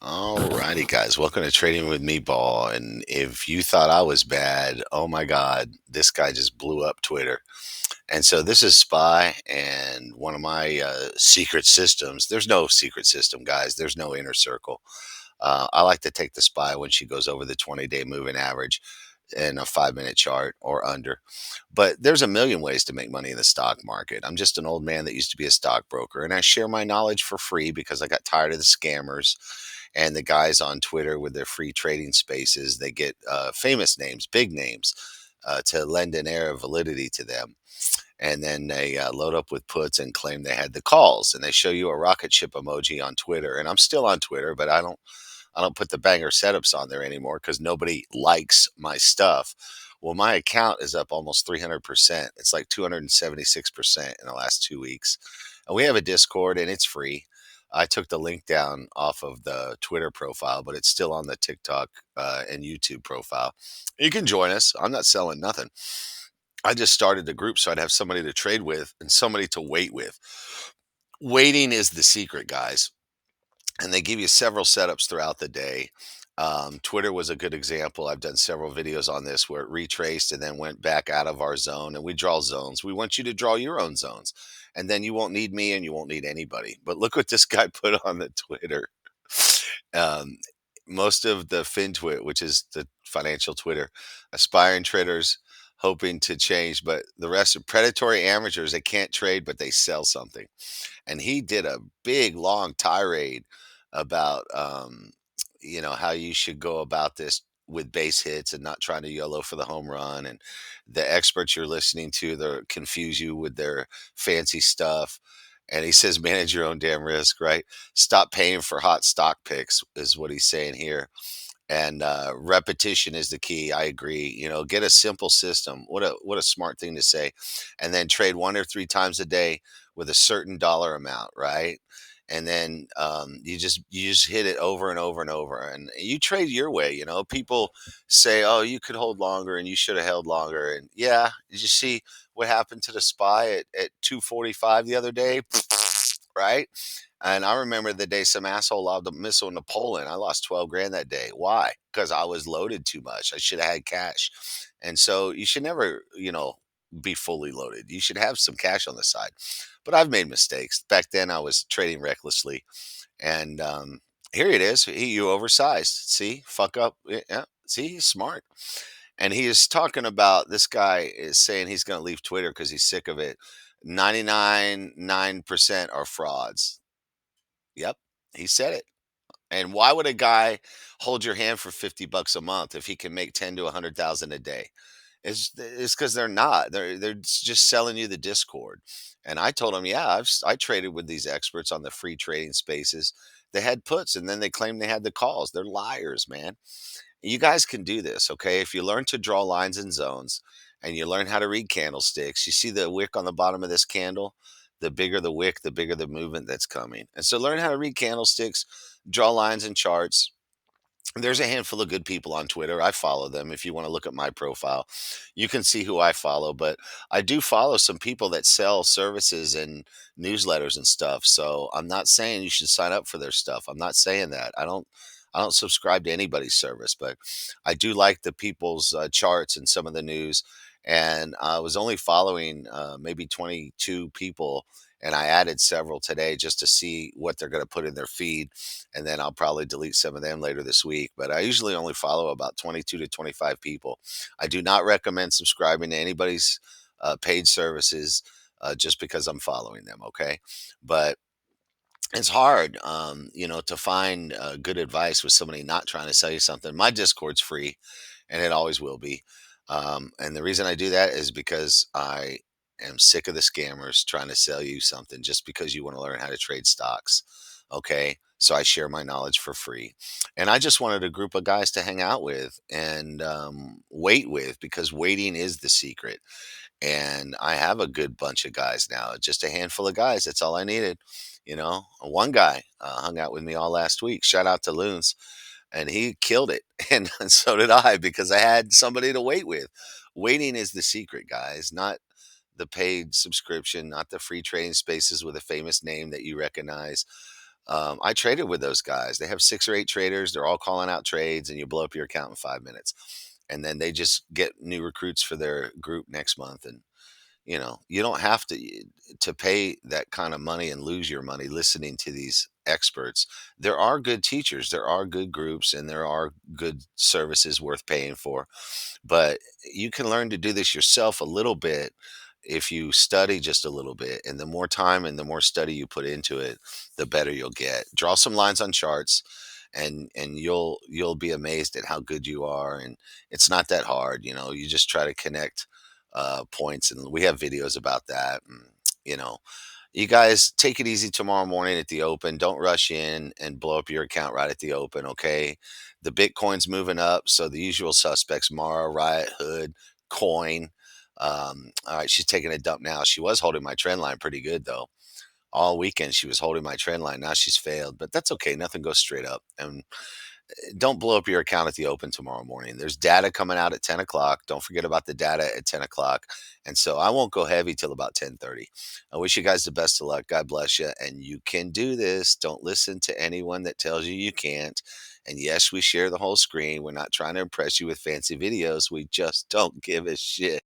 All righty, guys. Welcome to Trading with Me Ball. And if you thought I was bad, oh my God, this guy just blew up Twitter. And so this is Spy and one of my secret systems. There's no secret system, guys. There's no inner circle. I like to take the Spy when she goes over the 20-day moving average in a 5 minute chart or under. But there's a million ways to make money in the stock market. I'm just an old man that used to be a stockbroker, and I share my knowledge for free because I got tired of the scammers and the guys on Twitter with their free trading spaces. They get famous names, big names, to lend an air of validity to them. And then they load up with puts and claim they had the calls. And they show you a rocket ship emoji on Twitter. And I'm still on Twitter, but I don't put the banger setups on there anymore because nobody likes my stuff. Well, my account is up almost 300%. It's like 276% in the last 2 weeks. And we have a Discord and it's free. I took the link down off of the Twitter profile, but it's still on the TikTok and YouTube profile. You can join us. I'm not selling nothing. I just started the group so I'd have somebody to trade with and somebody to wait with. Waiting is the secret, guys, and they give you several setups throughout the day. Twitter was a good example. I've done several videos on this where it retraced and then went back out of our zone, and we draw zones. We want you to draw your own zones, and then you won't need me and you won't need anybody. But look what this guy put on the Twitter. Um, Most of the FinTwit, which is the financial Twitter, aspiring traders hoping to change, but the rest are predatory amateurs. They can't trade, but they sell something. And he did a big long tirade about how you should go about this with base hits and not trying to YOLO for the home run, and the experts you're listening to they confuse you with their fancy stuff. And he says manage your own damn risk, right? Stop paying for hot stock picks is what he's saying here. And repetition is the key. I agree. Get a simple system. What a smart thing to say. And then trade 1 or 3 times a day with a certain dollar amount, right? And then you just hit it over and over and over, and you trade your way. People say, "Oh, you could hold longer, and you should have held longer." And yeah, did you see what happened to the Spy at 2:45 the other day? Right? And I remember the day some asshole lobbed a missile into Poland. I lost 12 grand that day. Why? Because I was loaded too much. I should have had cash. And so you should never, be fully loaded. You should have some cash on the side. But I've made mistakes. Back then I was trading recklessly. And here it is. You oversized. See, fuck up. Yeah. See, he's smart. And he is talking about this guy is saying he's going to leave Twitter because he's sick of it. 99.9% are frauds. Yep, he said it. And why would a guy hold your hand for 50 bucks a month if he can make 10 to 100,000 a day? It's because they're not. They're just selling you the Discord. And I told him, yeah, I traded with these experts on the free trading spaces. They had puts and then they claimed they had the calls. They're liars, man. You guys can do this, okay? If you learn to draw lines and zones and you learn how to read candlesticks, you see the wick on the bottom of this candle, the bigger the wick, the bigger the movement that's coming. And so learn how to read candlesticks, draw lines and charts. There's a handful of good people on Twitter. I follow them. If you want to look at my profile, you can see who I follow. But I do follow some people that sell services and newsletters and stuff. So I'm not saying you should sign up for their stuff. I'm not saying that. I don't subscribe to anybody's service, but I do like the people's charts and some of the news. And I was only following maybe 22 people, and I added several today just to see what they're going to put in their feed, and then I'll probably delete some of them later this week. But I usually only follow about 22 to 25 people. I do not recommend subscribing to anybody's paid services just because I'm following them. Okay, but it's hard, to find good advice with somebody not trying to sell you something. My Discord's free, and it always will be. And the reason I do that is because I am sick of the scammers trying to sell you something just because you want to learn how to trade stocks. Okay. So I share my knowledge for free. And I just wanted a group of guys to hang out with and wait with, because waiting is the secret. And I have a good bunch of guys now, just a handful of guys. That's all I needed. One guy hung out with me all last week. Shout out to Loons, and he killed it. And so did I because I had somebody to wait with. Waiting is the secret, guys, not the paid subscription, not the free trading spaces with a famous name that you recognize. I traded with those guys. They have 6 or 8 traders. They're all calling out trades, and you blow up your account in 5 minutes. And then they just get new recruits for their group next month. And you don't have to pay that kind of money and lose your money listening to these experts. There are good teachers, there are good groups, and there are good services worth paying for. But you can learn to do this yourself a little bit if you study just a little bit. And the more time and the more study you put into it, the better you'll get. Draw some lines on charts, and you'll be amazed at how good you are. And it's not that hard. You just try to connect points, and we have videos about that. And, you know, you guys take it easy tomorrow morning at the open. Don't rush in and blow up your account right at the open, okay? The Bitcoin's moving up, so the usual suspects: Mara, Riot, Hood, Coin. All right, she's taking a dump now. She was holding my trend line pretty good though. All weekend she was holding my trend line. Now she's failed, but that's okay. Nothing goes straight up. And don't blow up your account at the open tomorrow morning. There's data coming out at 10 o'clock. Don't forget about the data at 10 o'clock. And so I won't go heavy till about 10:30. I wish you guys the best of luck. God bless you. And you can do this. Don't listen to anyone that tells you you can't. And yes, we share the whole screen. We're not trying to impress you with fancy videos. We just don't give a shit.